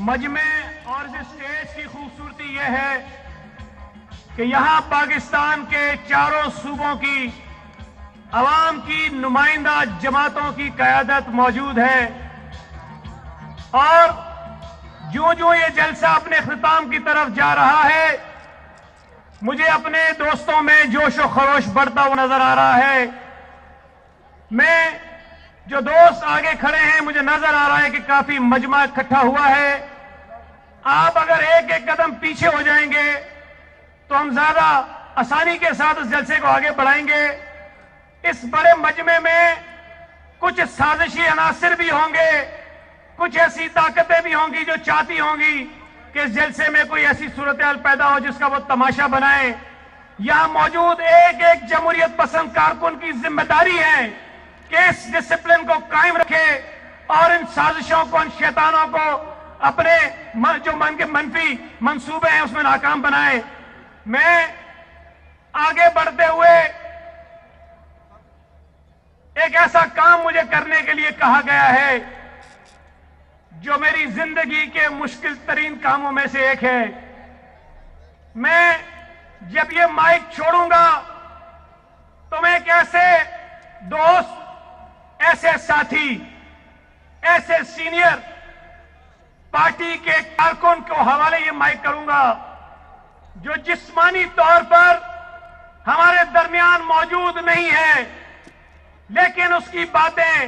مجمع اور اس اسٹیج کی خوبصورتی یہ ہے کہ یہاں پاکستان کے چاروں صوبوں کی عوام کی نمائندہ جماعتوں کی قیادت موجود ہے اور جو یہ جلسہ اپنے اختتام کی طرف جا رہا ہے مجھے اپنے دوستوں میں جوش و خروش بڑھتا ہوا نظر آ رہا ہے. میں جو دوست آگے کھڑے ہیں مجھے نظر آ رہا ہے کہ کافی مجمع اکٹھا ہوا ہے. آپ اگر ایک ایک قدم پیچھے ہو جائیں گے تو ہم زیادہ آسانی کے ساتھ اس جلسے کو آگے بڑھائیں گے. اس بڑے مجمع میں کچھ سازشی عناصر بھی ہوں گے, کچھ ایسی طاقتیں بھی ہوں گی جو چاہتی ہوں گی کہ اس جلسے میں کوئی ایسی صورتحال پیدا ہو جس کا وہ تماشا بنائیں. یہاں موجود ایک ایک جمہوریت پسند کارکن کی ذمہ داری ہے کہ اس ڈسپلن کو قائم رکھے اور ان سازشوں کو, ان شیطانوں کو اپنے جو من کے منفی منصوبے ہیں اس میں ناکام بنائے. میں آگے بڑھتے ہوئے ایک ایسا کام مجھے کرنے کے لیے کہا گیا ہے جو میری زندگی کے مشکل ترین کاموں میں سے ایک ہے. میں جب یہ مائک چھوڑوں گا تو میں ایک ایسے دوست, ایسے ساتھی, ایسے سینئر پارٹی کے کارکن کو حوالے یہ مائک کروں گا جو جسمانی طور پر ہمارے درمیان موجود نہیں ہے لیکن اس کی باتیں,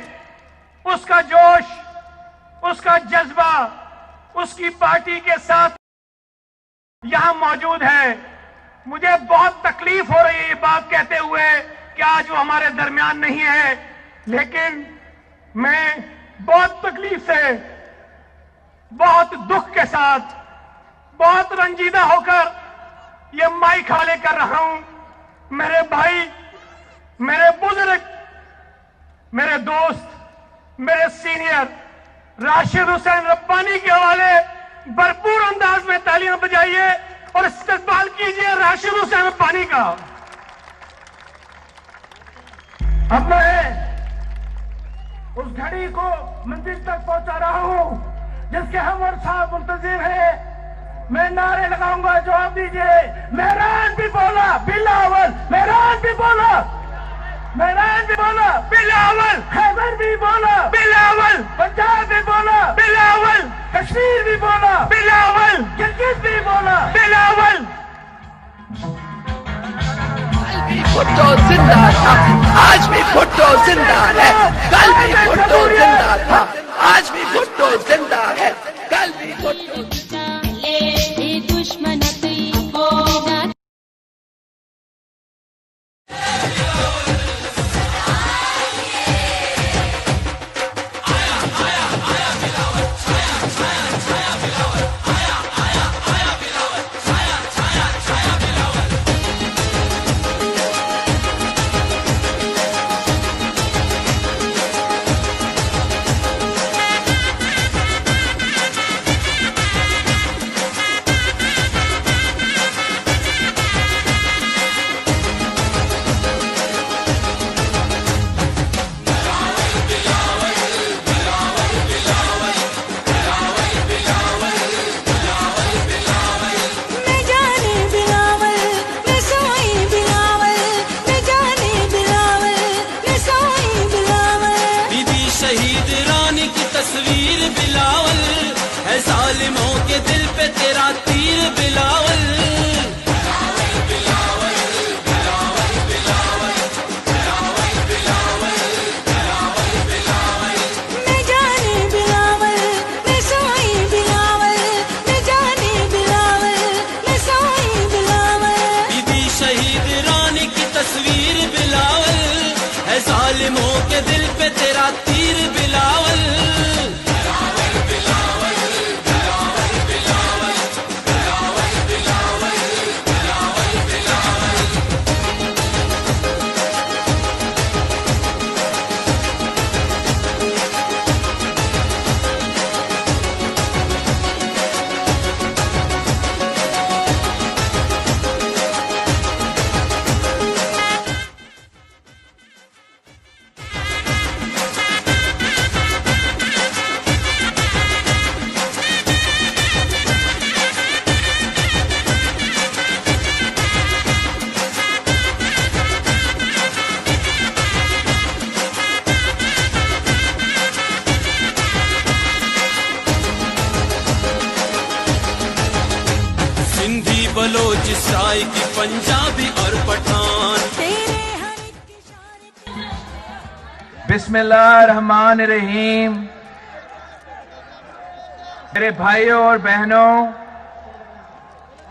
اس کا جوش, اس کا جذبہ, اس کی پارٹی کے ساتھ یہاں موجود ہے. مجھے بہت تکلیف ہو رہی ہے یہ بات کہتے ہوئے کہ آج وہ ہمارے درمیان نہیں ہے, لیکن میں بہت تکلیف سے, بہت دکھ کے ساتھ, بہت رنجیدہ ہو کر یہ مائک حوالے کر رہا ہوں. میرے بھائی, میرے بزرگ, میرے دوست, میرے سینئر راشد حسین ربانی کے حوالے بھرپور انداز میں تالیاں بجائیے اور استقبال کیجیے راشد حسین ربانی کا. اب میں اس گھڑی کو منزل تک پہنچا رہا ہوں جس کے ہم اور صاحب منتظر ہیں. میں نعرے لگاؤں گا, جواب دیجیے. مہران بھی بولا بلاول, مہران بھی بولا, مہران بھی بولا بلاول, خیبر بھی بولا بلاول, پنجاب بھی بولا بلاول, کشمیر بھی بولا بلاول, گلگت بھی بولا بلاول. بھٹو زندہ تھا, آج بھی بھٹو زندہ ہے, کل بھی بھٹو زندہ تھا, آج بھی بھٹو زندہ ہے, کل بھی بھٹو. بلوچ سرائکی پنجابی اور پٹھان. بسم اللہ الرحمن الرحیم. میرے بھائیوں اور بہنوں،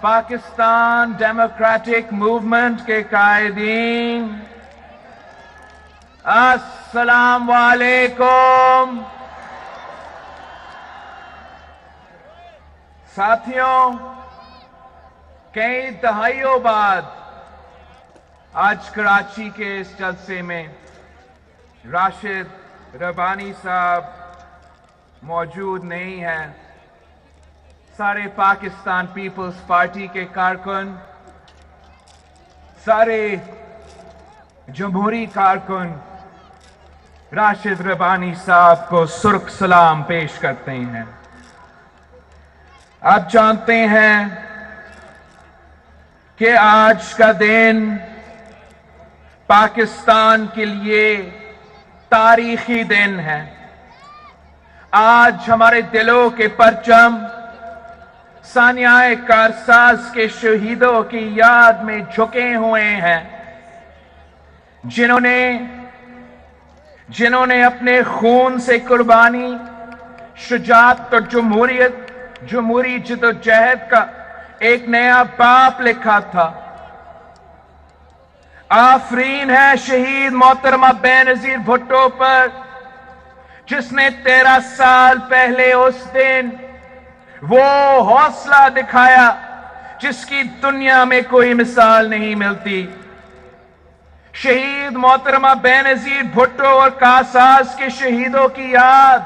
پاکستان ڈیموکریٹک موومنٹ کے قائدین، السلام علیکم. ساتھیوں، کئی دہائیوں بعد آج کراچی کے اس جلسے میں راشد ربانی صاحب موجود نہیں ہیں. سارے پاکستان پیپلز پارٹی کے کارکن، سارے جمہوری کارکن راشد ربانی صاحب کو سرخ سلام پیش کرتے ہیں. آپ جانتے ہیں کہ آج کا دن پاکستان کے لیے تاریخی دن ہے. آج ہمارے دلوں کے پرچم ثانیہ کارساز کے شہیدوں کی یاد میں جھکے ہوئے ہیں، جنہوں نے اپنے خون سے قربانی، شجاعت اور جمہوری جدوجہد کا ایک نیا باب لکھا تھا. آفرین ہے شہید محترمہ بے نظیر بھٹو پر، جس نے 13 سال پہلے اس دن وہ حوصلہ دکھایا جس کی دنیا میں کوئی مثال نہیں ملتی. شہید محترمہ بے نظیر بھٹو اور کاساس کے شہیدوں کی یاد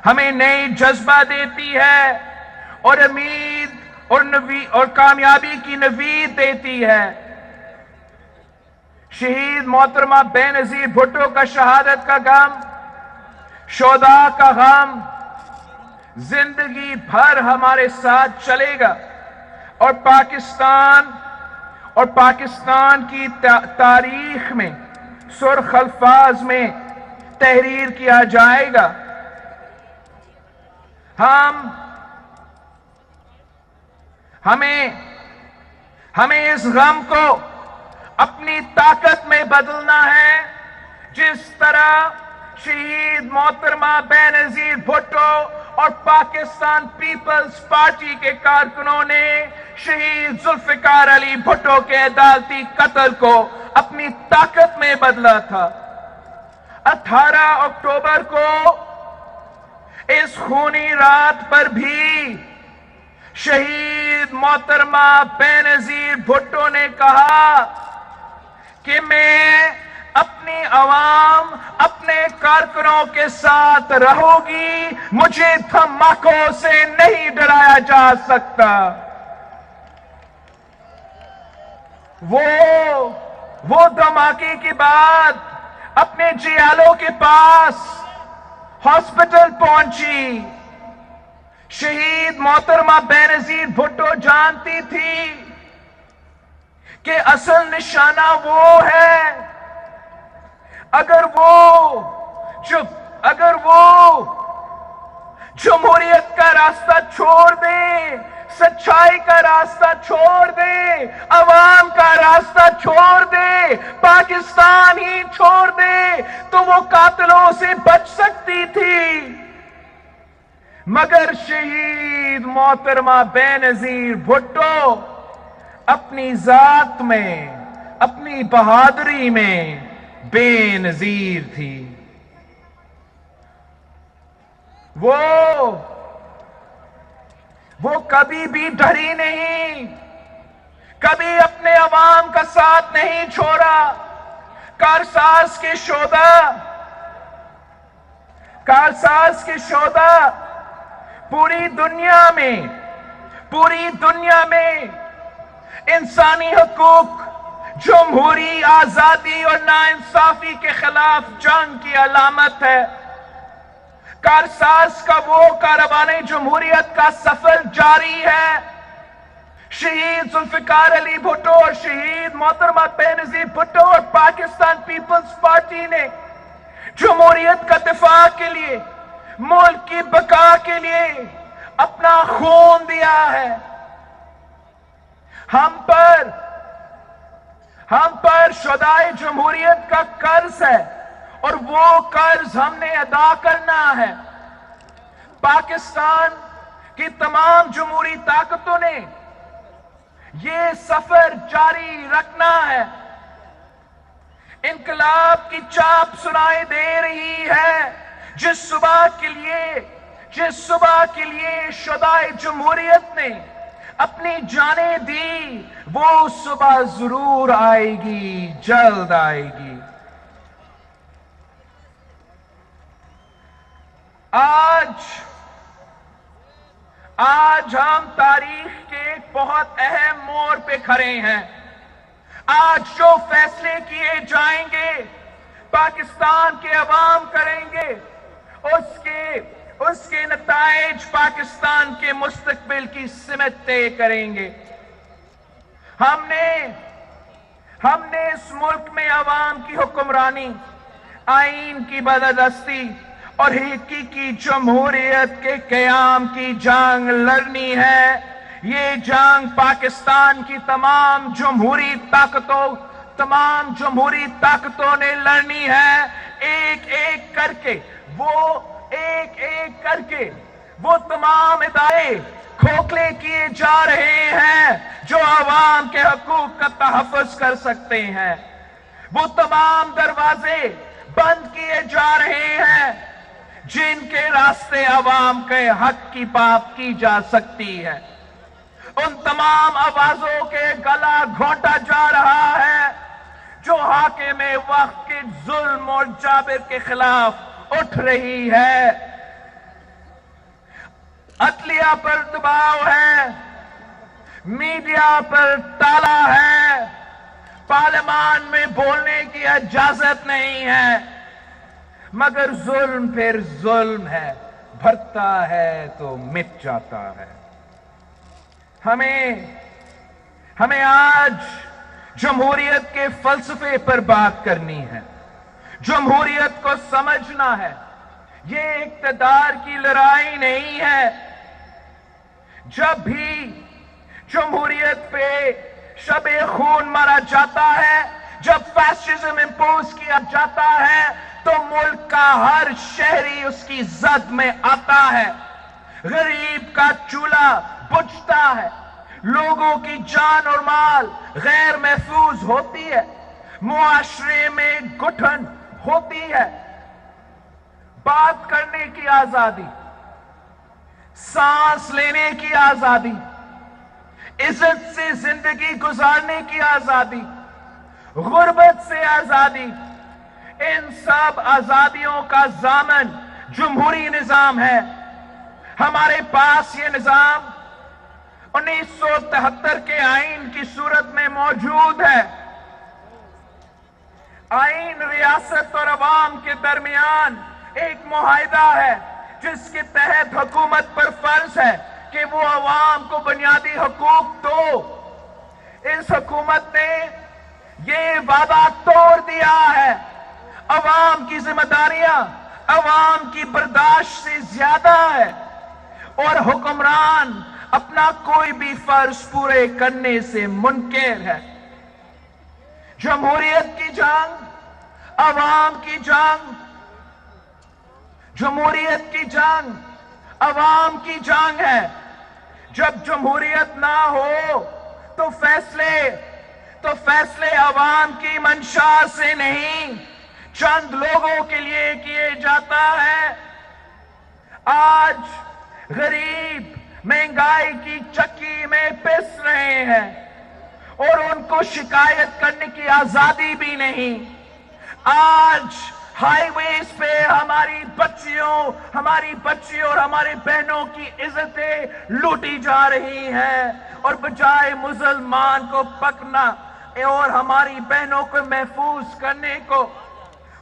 ہمیں نئی جذبہ دیتی ہے اور امید اور کامیابی کی نوید دیتی ہے. شہید محترمہ بے نظیر بھٹو کا شہادت کا غم، شہداء کا غم زندگی بھر ہمارے ساتھ چلے گا، اور پاکستان کی تاریخ میں سرخ الفاظ میں تحریر کیا جائے گا. ہمیں اس غم کو اپنی طاقت میں بدلنا ہے، جس طرح شہید محترمہ بے نظیر بھٹو اور پاکستان پیپلز پارٹی کے کارکنوں نے شہید ذوالفقار علی بھٹو کے عدالتی قتل کو اپنی طاقت میں بدلا تھا. 18 اکتوبر کو اس خونی رات پر بھی شہید محترمہ بے نظیر بھٹو نے کہا کہ میں اپنی عوام، اپنے کارکنوں کے ساتھ رہوں گی، مجھے دھماکوں سے نہیں ڈرایا جا سکتا. وہ دھماکے کے بعد اپنے جیالوں کے پاس ہاسپٹل پہنچی. شہید محترمہ بے نظیر بھٹو جانتی تھی کہ اصل نشانہ وہ ہے. اگر وہ جمہوریت کا راستہ چھوڑ دے، سچائی کا راستہ چھوڑ دے، عوام کا راستہ چھوڑ دے، پاکستان ہی چھوڑ دے، تو وہ قاتلوں سے بچ سکتی تھی. مگر شہید محترمہ بے نظیر بھٹو اپنی ذات میں، اپنی بہادری میں بے نظیر تھی. وہ کبھی بھی ڈری نہیں، کبھی اپنے عوام کا ساتھ نہیں چھوڑا. کارساز کے شہداء پوری دنیا میں انسانی حقوق، جمہوری آزادی اور ناانصافی کے خلاف جنگ کی علامت ہے. کارساز کا وہ کاروان جمہوریت کا سفر جاری ہے. شہید ذوالفقار علی بھٹو اور شہید محترمہ بے نظیر بھٹو اور پاکستان پیپلز پارٹی نے جمہوریت کا دفاع کے لیے، ملک کی بقا کے لیے اپنا خون دیا ہے. ہم پر شدائے جمہوریت کا قرض ہے اور وہ قرض ہم نے ادا کرنا ہے۔ پاکستان کی تمام جمہوری طاقتوں نے یہ سفر جاری رکھنا ہے۔ انقلاب کی چاپ سنائی دے رہی ہے۔ جس صبح کے لیے شدائے جمہوریت نے اپنی جانیں دی، وہ صبح ضرور آئے گی، جلد آئے گی۔ آج ہم تاریخ کے ایک بہت اہم موڑ پہ کھڑے ہیں۔ آج جو فیصلے کیے جائیں گے پاکستان کے عوام کریں گے، اس کے نتائج پاکستان کے مستقبل کی سمت طے کریں گے۔ ہم نے اس ملک میں عوام کی حکمرانی، آئین کی بالادستی اور حقیقی جمہوریت کے قیام کی جنگ لڑنی ہے۔ یہ جنگ پاکستان کی تمام جمہوری طاقتوں نے لڑنی ہے۔ ایک ایک کر کے وہ تمام ادارے کھوکھلے کیے جا رہے ہیں جو عوام کے حقوق کا تحفظ کر سکتے ہیں۔ وہ تمام دروازے بند کیے جا رہے ہیں جن کے راستے عوام کے حق کی بات کی جا سکتی ہے۔ ان تمام آوازوں کے گلا گھونٹا جا رہا ہے جو حاکم وقت کے ظلم اور جابر کے خلاف اٹھ رہی ہے۔ عدلیہ پر دباؤ ہے، میڈیا پر تالا ہے، پارلیمان میں بولنے کی اجازت نہیں ہے، مگر ظلم پھر ظلم ہے، بھرتا ہے تو مٹ جاتا ہے۔ ہمیں آج جمہوریت کے فلسفے پر بات کرنی ہے۔ جمہوریت کو سمجھنا ہے۔ یہ اقتدار کی لڑائی نہیں ہے۔ جب بھی جمہوریت پہ شب خون مارا جاتا ہے، جب فیشزم امپوز کیا جاتا ہے، تو ملک کا ہر شہری اس کی زد میں آتا ہے۔ غریب کا چولہا بجھتا ہے، لوگوں کی جان اور مال غیر محفوظ ہوتی ہے، معاشرے میں گٹھن ہوتی ہے۔ بات کرنے کی آزادی، سانس لینے کی آزادی، عزت سے زندگی گزارنے کی آزادی، غربت سے آزادی، ان سب آزادیوں کا ضامن جمہوری نظام ہے۔ ہمارے پاس یہ نظام 1973 کے آئین کی صورت میں موجود ہے۔ آئین ریاست اور عوام کے درمیان ایک معاہدہ ہے جس کے تحت حکومت پر فرض ہے کہ وہ عوام کو بنیادی حقوق دو۔ اس حکومت نے یہ وعدہ توڑ دیا ہے۔ عوام کی ذمہ داریاں عوام کی برداشت سے زیادہ ہے اور حکمران اپنا کوئی بھی فرض پورے کرنے سے منکر ہے۔ جمہوریت کی جنگ، عوام کی جنگ، جمہوریت کی جنگ عوام کی جنگ ہے۔ جب جمہوریت نہ ہو تو فیصلے عوام کی منشا سے نہیں، چند لوگوں کے لیے کیے جاتا ہے۔ آج غریب مہنگائی کی چکی میں پس رہے ہیں اور ان کو شکایت کرنے کی آزادی بھی نہیں۔ آج ہائی ویز پہ ہماری بچیوں اور ہماری بہنوں کی عزتیں لوٹی جا رہی ہیں، اور بجائے مسلمان کو پکڑنا اور ہماری بہنوں کو محفوظ کرنے کو،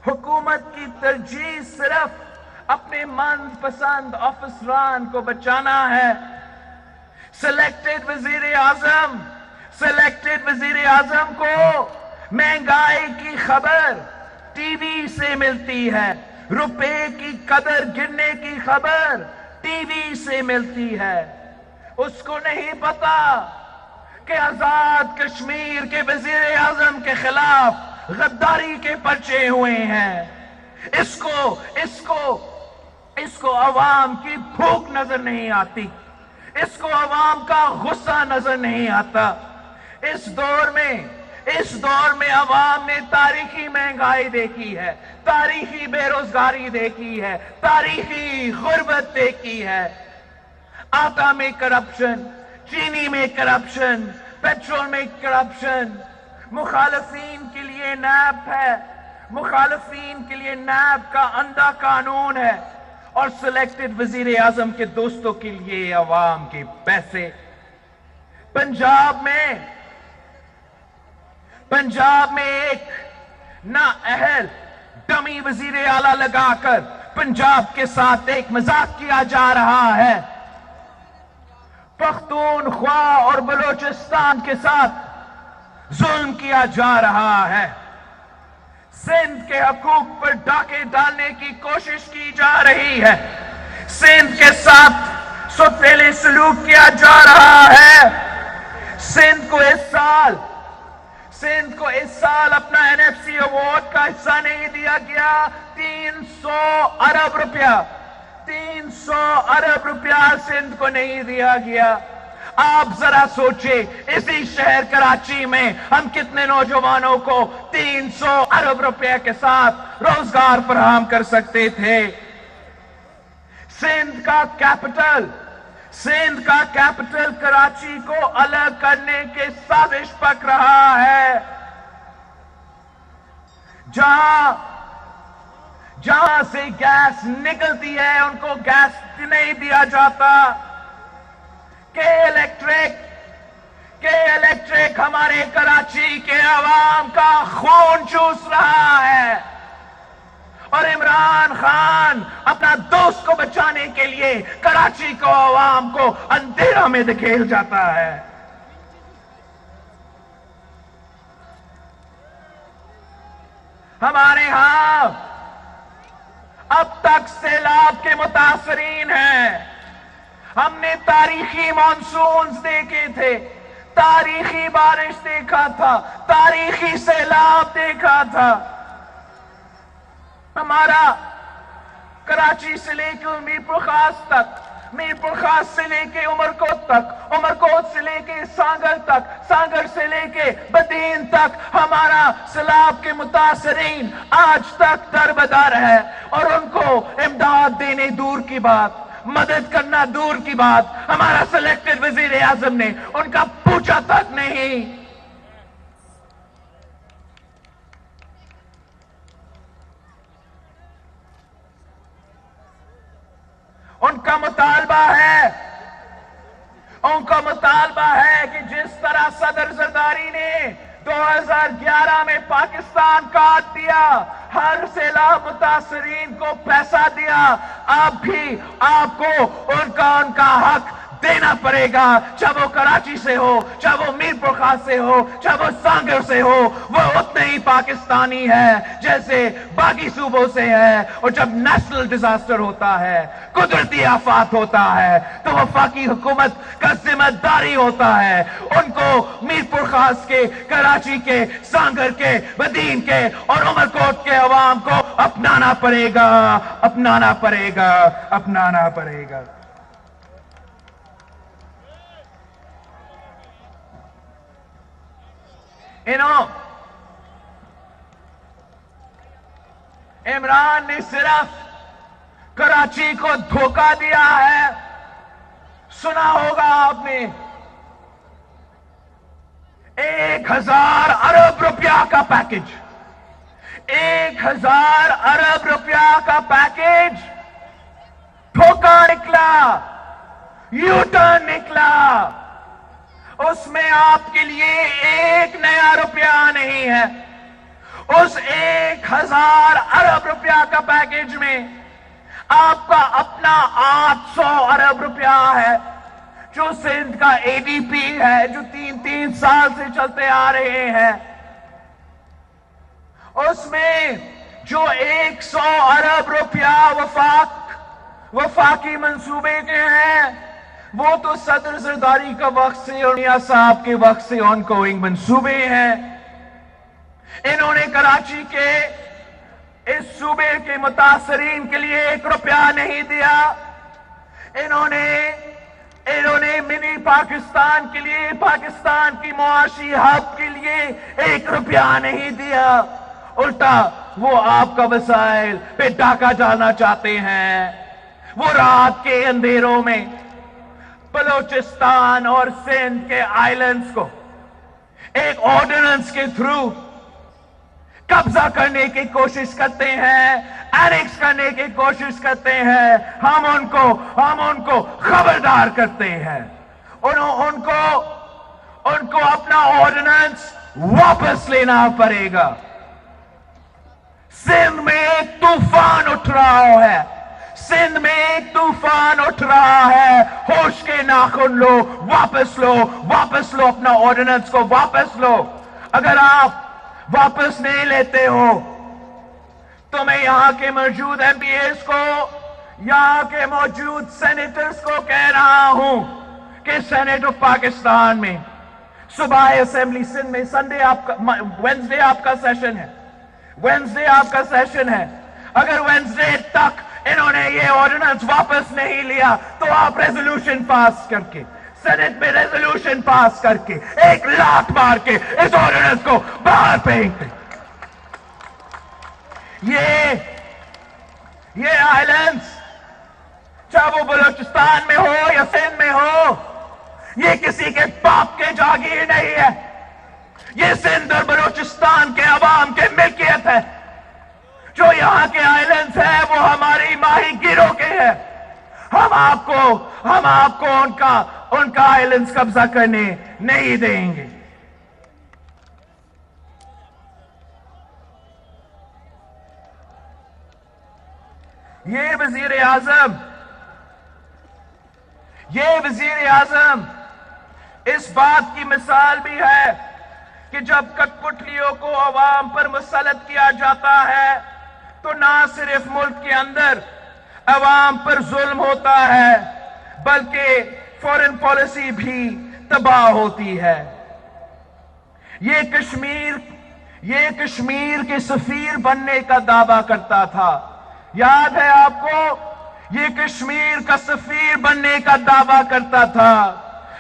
حکومت کی ترجیح صرف اپنے من پسند افسران کو بچانا ہے۔ سلیکٹڈ وزیر اعظم کو مہنگائی کی خبر ٹی وی سے ملتی ہے، روپے کی قدر گرنے کی خبر ٹی وی سے ملتی ہے۔ اس کو نہیں پتا کہ آزاد کشمیر کے وزیر اعظم کے خلاف غداری کے پرچے ہوئے ہیں. اس کو عوام کی بھوک نظر نہیں آتی, اس کو عوام کا غصہ نظر نہیں آتا. اس دور میں عوام نے تاریخی مہنگائی دیکھی ہے, تاریخی بے روزگاری دیکھی ہے, تاریخی غربت دیکھی ہے. آٹا میں کرپشن, چینی میں کرپشن, پیٹرول میں کرپشن. مخالفین کے لیے نیب ہے, مخالفین کے لیے نیب کا اندھا قانون ہے, اور سلیکٹڈ وزیر اعظم کے دوستوں کے لیے عوام کے پیسے. پنجاب میں ایک نااہل ڈمی وزیر اعلیٰ لگا کر پنجاب کے ساتھ ایک مذاق کیا جا رہا ہے. پختونخوا اور بلوچستان کے ساتھ ظلم کیا جا رہا ہے. سندھ کے حقوق پر ڈاکے ڈالنے کی کوشش کی جا رہی ہے. سندھ کے ساتھ سوتیلے سلوک کیا جا رہا ہے. سندھ کو اس سال اپنا NFC ایوارڈ کا حصہ نہیں دیا گیا. 300 ارب روپیہ سندھ کو نہیں دیا گیا. آپ ذرا سوچیں, اسی شہر کراچی میں ہم کتنے نوجوانوں کو 300 ارب روپے کے ساتھ روزگار فراہم کر سکتے تھے. سندھ کا کیپٹل کراچی کو الگ کرنے کی سازش پک رہا ہے. جہاں سے گیس نکلتی ہے ان کو گیس نہیں دیا جاتا. کہ الیکٹرک ہمارے کراچی کے عوام کا خون چوس رہا ہے, اور عمران خان اپنا دوست کو بچانے کے لیے کراچی کو عوام کو اندھیرا میں دھکیل جاتا ہے. ہمارے ہاں اب تک سیلاب کے متاثرین ہیں. ہم نے تاریخی مانسونز دیکھے تھے, تاریخی بارش دیکھا تھا, تاریخی سیلاب دیکھا تھا. ہمارا کراچی سے لے کے میرپور خاص تک, میرپور خاص سے لے کے عمرکوٹ تک, عمرکوٹ سے لے کے سانگر تک, سانگر سے لے کے بدین تک ہمارا سیلاب کے متاثرین آج تک دربدر ہے. اور ان کو امداد دینے دور کی بات, مدد کرنا دور کی بات, ہمارا سلیکٹڈ وزیر اعظم نے ان کا پوچھا تک نہیں. ان کا مطالبہ ہے کہ جس طرح صدر زرداری نے 2011 میں پاکستان کاٹ دیا, ہر سیلاب متاثرین کو پیسہ دیا, اب بھی آپ کو ان کا حق دینا پڑے گا. چاہے وہ کراچی سے ہو, چاہے وہ میرپور خاص سے ہو, چاہے وہ سانگر سے ہو, وہ اتنے ہی پاکستانی ہے جیسے باقی صوبوں سے ہے. اور جب نیشنل ڈیزاسٹر ہوتا ہے, قدرتی آفات ہوتا ہے, تو وفاقی حکومت کا ذمہ داری ہوتا ہے ان کو میرپور خاص کے, کراچی کے, سانگر کے, بدین کے اور عمرکوٹ کے عوام کو اپنانا پڑے گا. عمران نے صرف کراچی کو دھوکہ دیا ہے. سنا ہوگا آپ نے 1000 ارب روپیہ کا پیکج, 1000 ارب روپیہ کا پیکج دھوکہ نکلا, یو ٹرن نکلا. اس میں آپ کے لیے ایک نیا روپیہ نہیں ہے. اس 1000 ارب روپیہ کا پیکج میں آپ کا اپنا 800 ارب روپیہ ہے, جو سندھ کا ADP ہے, جو 3 سال سے چلتے آ رہے ہیں. اس میں جو 100 ارب روپیہ وفاقی منصوبے کے ہیں, وہ تو صدر زرداری کا وقت سے اور میاں صاحب کے وقت سے آن گوئنگ منصوبے ہیں. انہوں نے کراچی کے اس صوبے کے متاثرین کے لیے 1 روپیہ نہیں دیا. انہوں نے منی پاکستان کے لیے، پاکستان کی معاشی ہب کے لیے 1 روپیہ نہیں دیا. الٹا وہ آپ کا وسائل پہ ڈاکہ ڈالنا چاہتے ہیں. وہ رات کے اندھیروں میں بلوچستان اور سندھ کے آئلینڈز کو ایک آرڈیننس کے تھرو قبضہ کرنے کی کوشش کرتے ہیں، اینیکس کرنے کی کوشش کرتے ہیں. ہم ان کو خبردار کرتے ہیں. ان کو اپنا آرڈیننس واپس لینا پڑے گا. سندھ میں ایک طوفان اٹھ رہا ہے. سندھ میں ایک طوفان اٹھ رہا ہے. ہوش کے ناخن لو، واپس لو اپنا آرڈیننس کو واپس لو. اگر آپ واپس نہیں لیتے ہو تو میں یہاں کے موجود ایم پی ایز کو، یہاں کے موجود سینیٹرز کو کہہ رہا ہوں کہ سینیٹ آف پاکستان میں صبح اسمبلی سندھ میں وینسڈے آپ کا سیشن ہے. اگر وینسڈے تک انہوں نے یہ آرڈیننس واپس نہیں لیا تو آپ ریزولوشن پاس کر کے، سینٹ میں ریزولوشن پاس کر کے 1 لات مار کے اس آرڈیننس کو باہر پھینک دیں. یہ آئلینڈز چاہے وہ بلوچستان میں ہو یا سندھ میں ہو، یہ کسی کے باپ کے جاگیر نہیں ہے. یہ سندھ اور بلوچستان کے عوام کے ملکیت ہے. جو یہاں کے آئلینڈز ہیں وہ ہماری ماہی گیروں کے ہیں. ہم آپ کو ان کا آئلینڈز قبضہ کرنے نہیں دیں گے. یہ وزیر اعظم اس بات کی مثال بھی ہے کہ جب کٹ پتلیوں کو عوام پر مسلط کیا جاتا ہے تو نہ صرف ملک کے اندر عوام پر ظلم ہوتا ہے بلکہ فورن پالیسی بھی تباہ ہوتی ہے. یہ کشمیر کے سفیر بننے کا دعویٰ کرتا تھا. یاد ہے آپ کو؟ یہ کشمیر کا سفیر بننے کا دعویٰ کرتا تھا،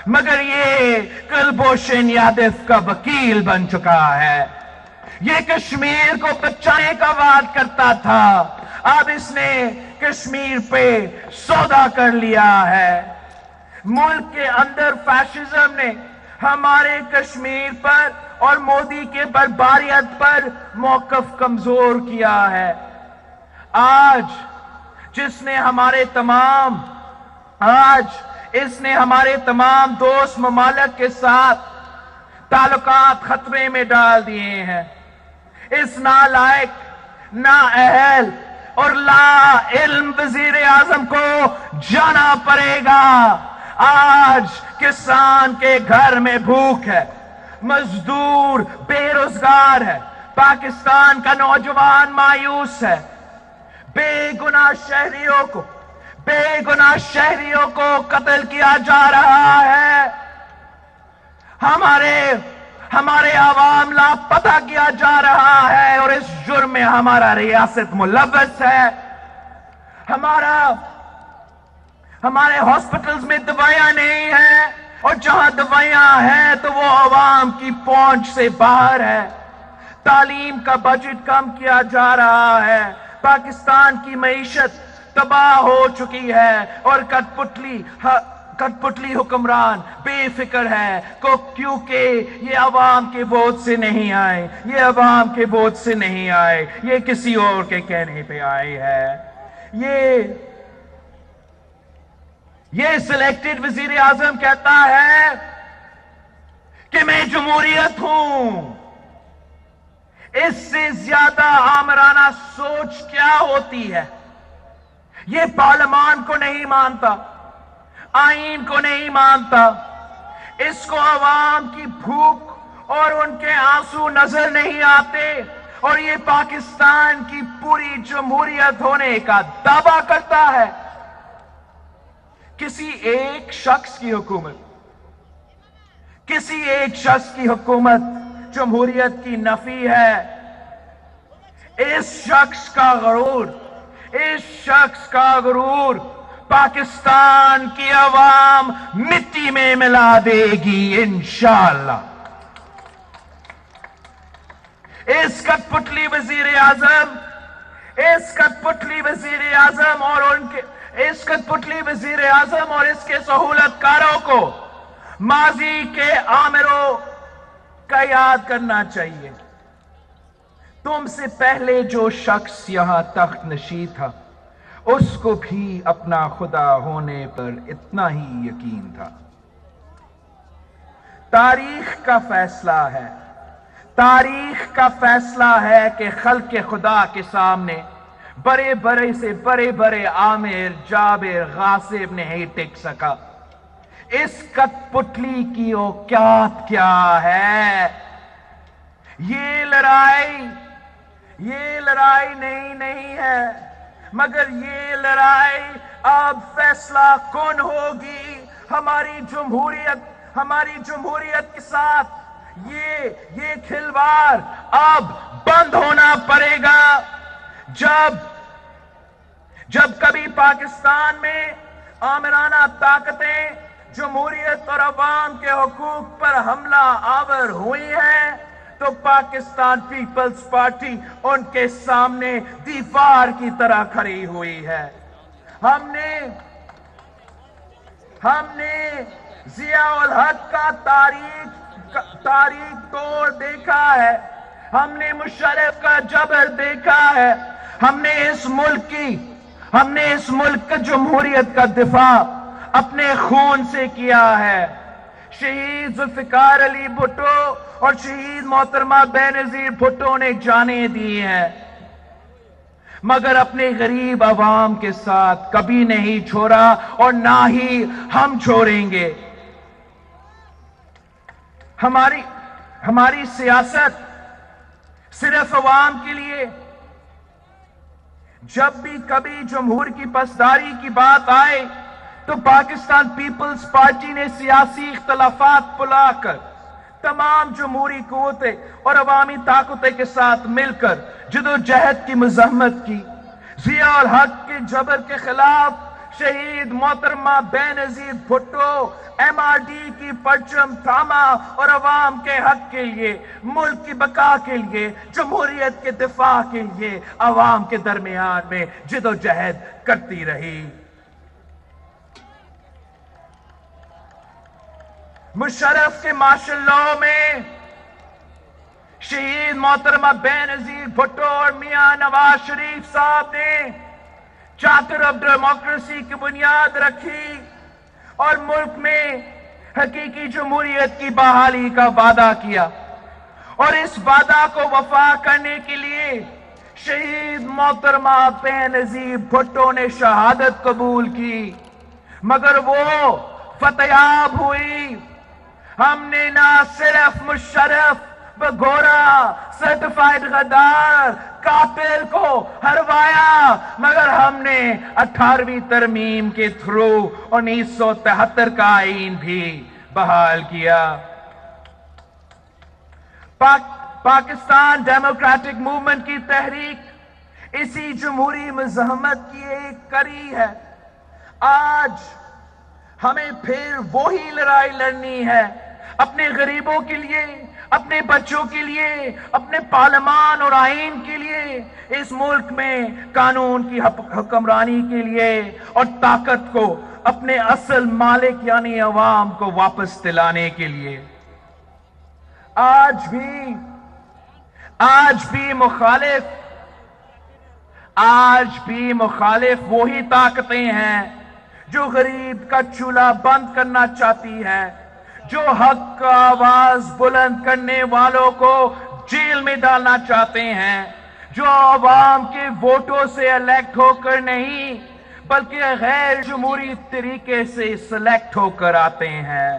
مگر یہ کلبھوشن یادو کا وکیل بن چکا ہے. یہ کشمیر کو بچانے کا وعدہ کرتا تھا، اب اس نے کشمیر پہ سودا کر لیا ہے. ملک کے اندر فیشزم نے ہمارے کشمیر پر اور مودی کے بربریت پر موقف کمزور کیا ہے. آج اس نے ہمارے تمام دوست ممالک کے ساتھ تعلقات خطرے میں ڈال دیے ہیں. اس نالائق، نااہل اور لا علم وزیر اعظم کو جانا پڑے گا. آج کسان کے گھر میں بھوک ہے، مزدور بے روزگار ہے، پاکستان کا نوجوان مایوس ہے. بے گناہ شہریوں کو قتل کیا جا رہا ہے. ہمارے عوام لاپتہ کیا جا رہا ہے اور اس جرم میں ہمارا ریاست ملوث ہے. ہمارے ہاسپٹلز میں دوائیاں نہیں ہیں، اور جہاں دوائیاں ہیں تو وہ عوام کی پہنچ سے باہر ہے. تعلیم کا بجٹ کم کیا جا رہا ہے. پاکستان کی معیشت تباہ ہو چکی ہے اور کٹ پتلی حکمران بے فکر ہے کیونکہ یہ عوام کے ووٹ سے نہیں آئے، یہ کسی اور کے کہنے پہ آئے ہے. یہ سلیکٹڈ وزیر اعظم کہتا ہے کہ میں جمہوریت ہوں. اس سے زیادہ آمرانہ سوچ کیا ہوتی ہے؟ یہ پارلیمان کو نہیں مانتا، آئین کو نہیں مانتا. اس کو عوام کی بھوک اور ان کے آنسو نظر نہیں آتے، اور یہ پاکستان کی پوری جمہوریت ہونے کا دعویٰ کرتا ہے. کسی ایک شخص کی حکومت، کسی ایک شخص کی حکومت جمہوریت کی نفی ہے۔ اس شخص کا غرور پاکستان کی عوام مٹی میں ملا دے گی انشاءاللہ۔ اس کٹ پتلی وزیر اعظم اور اس کے سہولت کاروں کو ماضی کے آمروں کا یاد کرنا چاہیے۔ تم سے پہلے جو شخص یہاں تخت نشین تھا اس کو بھی اپنا خدا ہونے پر اتنا ہی یقین تھا۔ تاریخ کا فیصلہ ہے کہ خلق خدا کے سامنے بڑے بڑے عامر، جابر، غاصب نہیں ٹک سکا۔ اس کٹ پتلی کی اوقات کیا ہے؟ یہ لڑائی نہیں ہے، مگر یہ لڑائی اب فیصلہ کن ہوگی۔ ہماری جمہوریت کے ساتھ یہ کھلواڑ اب بند ہونا پڑے گا۔ جب کبھی پاکستان میں آمرانہ طاقتیں جمہوریت اور عوام کے حقوق پر حملہ آور ہوئی ہیں تو پاکستان پیپلز پارٹی ان کے سامنے دیوار کی طرح کھڑی ہوئی ہے۔ ہم نے ضیاء الحق کا تاریخ توڑ دیکھا ہے، ہم نے مشرف کا جبر دیکھا ہے، ہم نے اس ملک جمہوریت کا دفاع اپنے خون سے کیا ہے۔ شہید ذوالفقار علی بھٹو اور شہید محترمہ بینظیر بھٹو نے جانیں دی ہیں، مگر اپنے غریب عوام کے ساتھ کبھی نہیں چھوڑا اور نہ ہی ہم چھوڑیں گے۔ ہماری سیاست صرف عوام کے لیے۔ جب بھی کبھی جمہور کی پاسداری کی بات آئے تو پاکستان پیپلز پارٹی نے سیاسی اختلافات بھلا کر تمام جمہوری قوتیں اور عوامی طاقتیں کے ساتھ مل کر جدوجہد کی مزاحمت کی۔ ضیاء الحق کے جبر کے خلاف شہید محترمہ بینظیر بھٹو MRD کی پرچم تھاما اور عوام کے حق کے لیے، ملک کی بقا کے لیے، جمہوریت کے دفاع کے لیے عوام کے درمیان میں جدوجہد کرتی رہی۔ مشرف کے مارشل لاء میں شہید محترمہ بینظیر بھٹو اور میاں نواز شریف صاحب نے چارٹر آف ڈیموکریسی کی بنیاد رکھی اور ملک میں حقیقی جمہوریت کی بحالی کا وعدہ کیا، اور اس وعدہ کو وفا کرنے کے لیے شہید محترمہ بینظیر بھٹو نے شہادت قبول کی، مگر وہ فتحیاب ہوئی۔ ہم نے نہ صرف مشرف بگورا سرٹیفائیڈ غدار قاتل کو ہروایا، مگر ہم نے 18ویں ترمیم کے تھرو 1973 کا آئین بھی بحال کیا۔ پاکستان ڈیموکریٹک موومنٹ کی تحریک اسی جمہوری مزاحمت کی ایک کڑی ہے۔ آج ہمیں پھر وہی لڑائی لڑنی ہے، اپنے غریبوں کے لیے، اپنے بچوں کے لیے، اپنے پارلیمان اور آئین کے لیے، اس ملک میں قانون کی حکمرانی کے لیے، اور طاقت کو اپنے اصل مالک یعنی عوام کو واپس دلانے کے لیے۔ آج بھی مخالف وہی طاقتیں ہیں جو غریب کا چولہا بند کرنا چاہتی ہیں، جو حق کا آواز بلند کرنے والوں کو جیل میں ڈالنا چاہتے ہیں، جو عوام کے ووٹوں سے الیکٹ ہو کر نہیں بلکہ غیر جمہوری طریقے سے سلیکٹ ہو کر آتے ہیں۔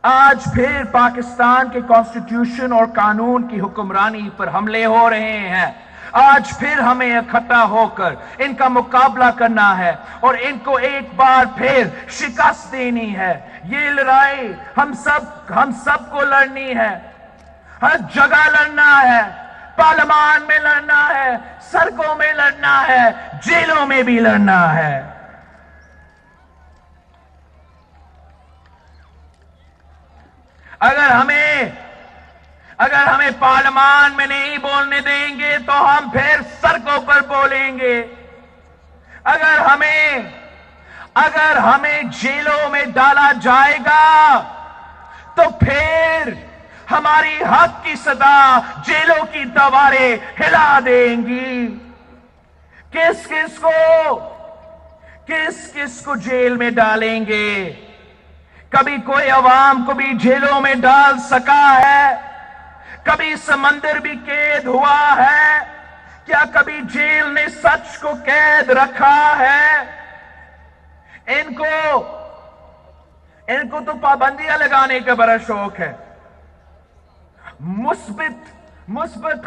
آج پھر پاکستان کے کانسٹیٹیوشن اور قانون کی حکمرانی پر حملے ہو رہے ہیں۔ آج پھر ہمیں اکٹھا ہو کر ان کا مقابلہ کرنا ہے اور ان کو ایک بار پھر شکست دینی ہے. یہ لڑائی ہم سب کو لڑنی ہے. ہر جگہ لڑنا ہے. پارلیمان میں لڑنا ہے, سڑکوں میں لڑنا ہے, جیلوں میں بھی لڑنا ہے. اگر ہمیں پارلیمان میں نہیں بولنے دیں گے تو ہم پھر سڑکوں پر بولیں گے. اگر ہمیں جیلوں میں ڈالا جائے گا تو پھر ہماری حق کی صدا جیلوں کی دیواریں ہلا دیں گی. کس کس کو جیل میں ڈالیں گے؟ کبھی کوئی عوام کو بھی جیلوں میں ڈال سکا ہے؟ کبھی سمندر بھی قید ہوا ہے؟ کیا کبھی جیل نے سچ کو قید رکھا ہے؟ ان کو تو پابندیاں لگانے کا بڑا شوق ہے. مثبت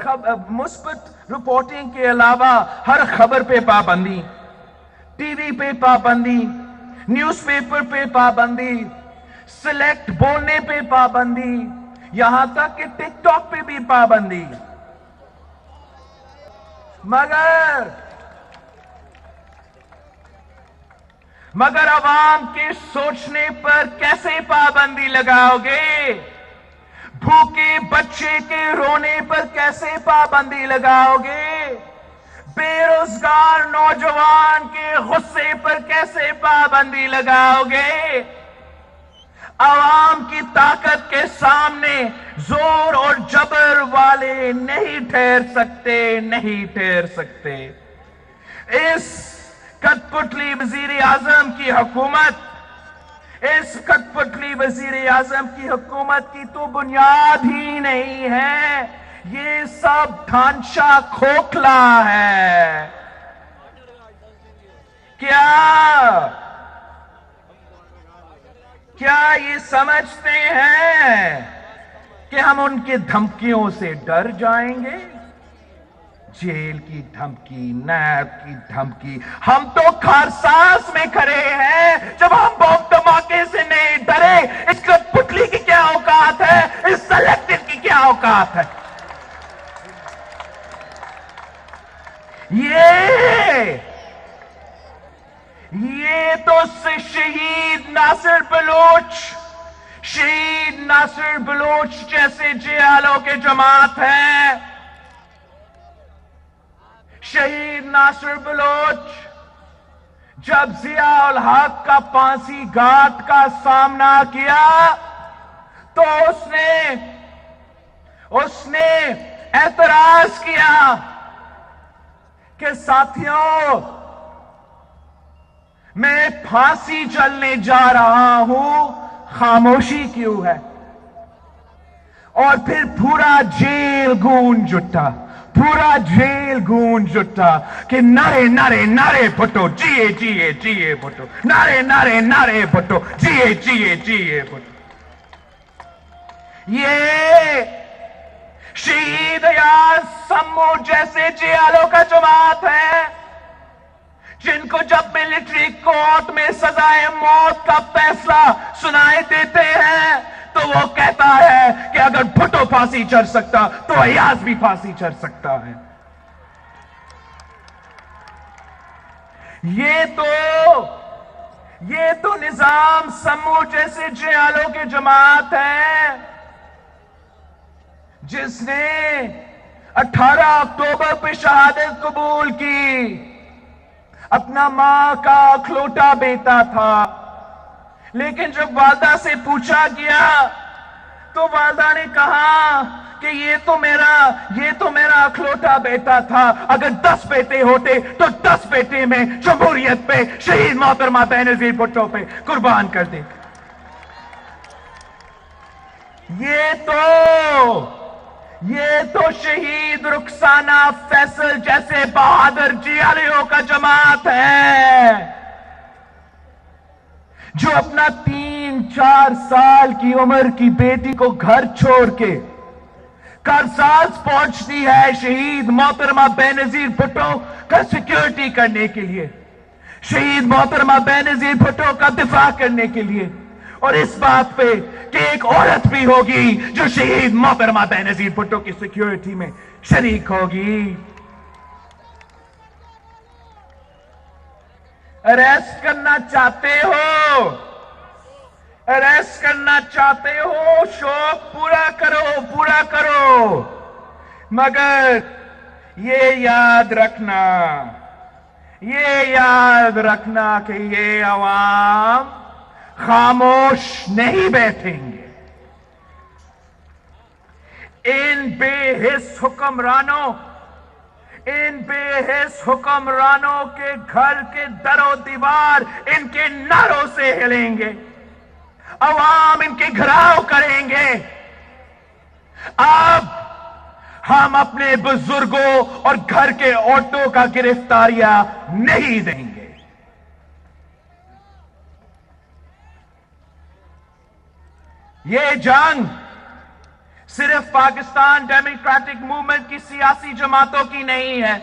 رپورٹنگ کے علاوہ ہر خبر پہ پابندی, ٹی وی پہ پابندی, نیوز پیپر پہ پابندی, سلیکٹ بولنے پہ پابندی, یہاں تک کہ ٹک ٹاک پہ بھی پابندی. مگر عوام کے سوچنے پر کیسے پابندی لگاؤ گے؟ بھوکے بچے کے رونے پر کیسے پابندی لگاؤ گے؟ بے روزگار نوجوان کے غصے پر کیسے پابندی لگاؤ گے؟ عوام کی طاقت کے سامنے زور اور جبر والے نہیں ٹھہر سکتے. اس کٹ پتلی وزیر اعظم کی حکومت کی تو بنیاد ہی نہیں ہے. یہ سب ڈھانچہ کھوکھلا ہے. کیا یہ سمجھتے ہیں کہ ہم ان کے دھمکیوں سے ڈر جائیں گے؟ جیل کی دھمکی, نیب کی دھمکی. ہم تو کارساز میں کھڑے ہیں جب ہم بم دھماکے سے نہیں ڈرے. اس کٹ پتلی کی کیا اوقات ہے؟ اس سلیکٹڈ کی کیا اوقات ہے؟ یہ تو شہید ناصر بلوچ جیسے جیالوں کے جماعت ہے. شہید ناصر بلوچ جب ضیاء الحق کا پھانسی گھاٹ کا سامنا کیا تو اس نے اعتراض کیا کہ ساتھیوں, میں پھانسی چلنے جا رہا ہوں, خاموشی کیوں ہے؟ اور پھر پورا جیل گونج اٹھا کہ نعرے بھٹو, جیے بھٹو, نعرے بھٹو, جیے بھٹو. یہ شہید ایاز سمو جیسے جیالوں کا جماعت ہے جن کو جب ملٹری کورٹ میں سزائے موت کا فیصلہ سنائے دیتے ہیں تو وہ کہتا ہے کہ اگر بھٹو پھانسی چڑھ سکتا تو ایاز بھی پھانسی چڑھ سکتا ہے. یہ تو نظام سمو جیسے جیالوں کی جماعت ہے جس نے 18 اکتوبر پہ شہادت قبول کی. اپنا ماں کا اکھلوٹا بیٹا تھا, لیکن جب والدہ سے پوچھا گیا تو والدہ نے کہا کہ یہ تو میرا اکھلوٹا بیٹا تھا. اگر 10 بیٹے ہوتے تو 10 بیٹے میں جمہوریت پہ شہید محترمہ بینظیر بھٹو پہ قربان کر دے. یہ تو شہید رخسانہ فیصل جیسے بہادر جیالیوں کا جماعت ہے جو اپنا 3-4 سال کی عمر کی بیٹی کو گھر چھوڑ کے کارساز پہنچتی ہے شہید محترمہ بینظیر بھٹو کا سیکیورٹی کرنے کے لیے، شہید محترمہ بینظیر بھٹو کا دفاع کرنے کے لیے، اور اس بات پہ کہ ایک عورت بھی ہوگی جو شہید محترمہ بینظیر بھٹو کی سیکیورٹی میں شریک ہوگی۔ اریسٹ کرنا چاہتے ہو، اریسٹ کرنا چاہتے ہو، شوق پورا کرو، پورا کرو، مگر یہ یاد رکھنا، یہ یاد رکھنا کہ یہ عوام خاموش نہیں بیٹھیں گے۔ ان بے حس حکمرانوں، ان بے حس حکمرانوں کے گھر کے در و دیوار ان کے نعروں سے ہلیں گے، عوام ان کے گھراؤ کریں گے۔ اب ہم اپنے بزرگوں اور گھر کے عورتوں کا گرفتاریاں نہیں دیں گے۔ یہ جنگ صرف پاکستان ڈیموکریٹک موومنٹ کی سیاسی جماعتوں کی نہیں ہے،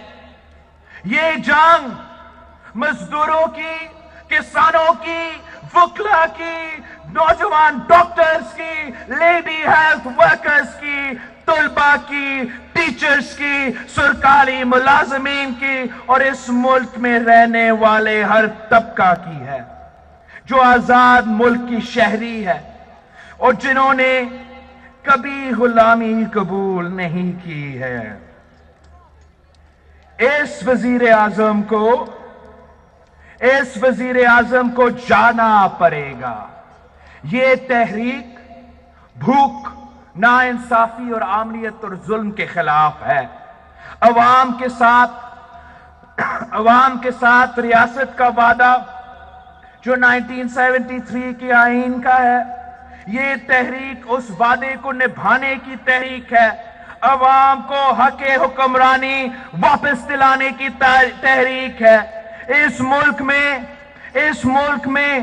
یہ جنگ مزدوروں کی، کسانوں کی، وکلا کی، نوجوان ڈاکٹرز کی، لیڈی ہیلتھ ورکرز کی، طلباء کی، ٹیچرز کی، سرکاری ملازمین کی، اور اس ملک میں رہنے والے ہر طبقہ کی ہے جو آزاد ملک کی شہری ہے اور جنہوں نے کبھی غلامی قبول نہیں کی ہے۔ اس وزیر اعظم کو جانا پڑے گا۔ یہ تحریک بھوک، ناانصافی اور عاملیت اور ظلم کے خلاف ہے۔ عوام کے ساتھ ریاست کا وعدہ جو 1973 کی آئین کا ہے، یہ تحریک اس وعدے کو نبھانے کی تحریک ہے، عوام کو حق حکمرانی واپس دلانے کی تحریک ہے۔ اس ملک میں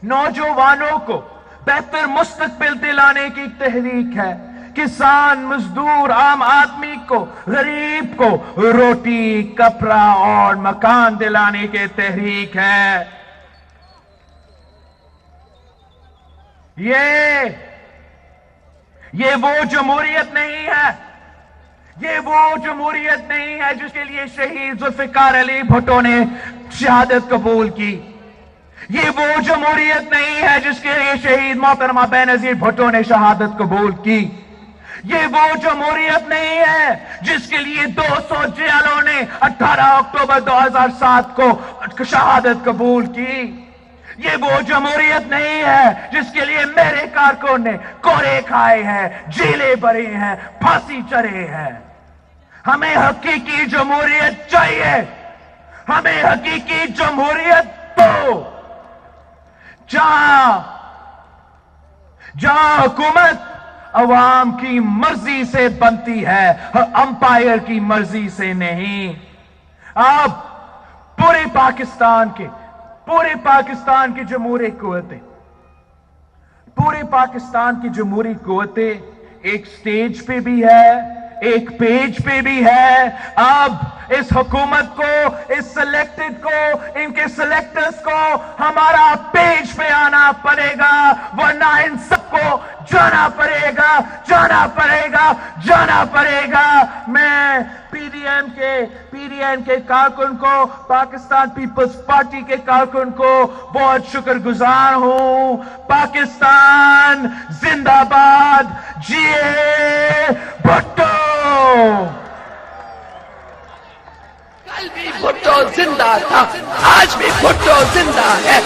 نوجوانوں کو بہتر مستقبل دلانے کی تحریک ہے، کسان، مزدور، عام آدمی کو، غریب کو روٹی، کپڑا اور مکان دلانے کی تحریک ہے۔ یہ وہ جمہوریت نہیں ہے، یہ وہ جمہوریت نہیں ہے جس کے لیے شہید ذوالفقار علی بھٹو نے شہادت قبول کی، یہ وہ جمہوریت نہیں ہے جس کے لیے شہید محترمہ بینظیر بھٹو نے شہادت قبول کی، یہ وہ جمہوریت نہیں ہے جس کے لیے 200 جیلوں نے 18 اکتوبر 2007 کو شہادت قبول کی، یہ وہ جمہوریت نہیں ہے جس کے لیے میرے کارکن نے کوڑے کھائے ہیں، جیلیں بھری ہیں، پھانسی چڑھے ہیں۔ ہمیں حقیقی جمہوریت چاہیے، ہمیں حقیقی جمہوریت تو جہاں حکومت عوام کی مرضی سے بنتی ہے، امپائر کی مرضی سے نہیں۔ اب پورے پاکستان کی جمہوری قوتیں ایک سٹیج پہ بھی ہے، ایک پیج پہ بھی ہے۔ اب اس حکومت کو، اس سلیکٹڈ کو، ان کے سلیکٹرز کو ہمارا پیج پہ آنا پڑے گا، ورنہ ان سب کو جانا پڑے گا۔ میں پی ڈی ایم کے کارکن کو، پاکستان پیپلز پارٹی کے کارکن کو بہت شکر گزار ہوں۔ پاکستان زندہ باد، جیے بھٹو۔ کل بھی بھٹو زندہ تھا، آج بھی بھٹو زندہ ہے۔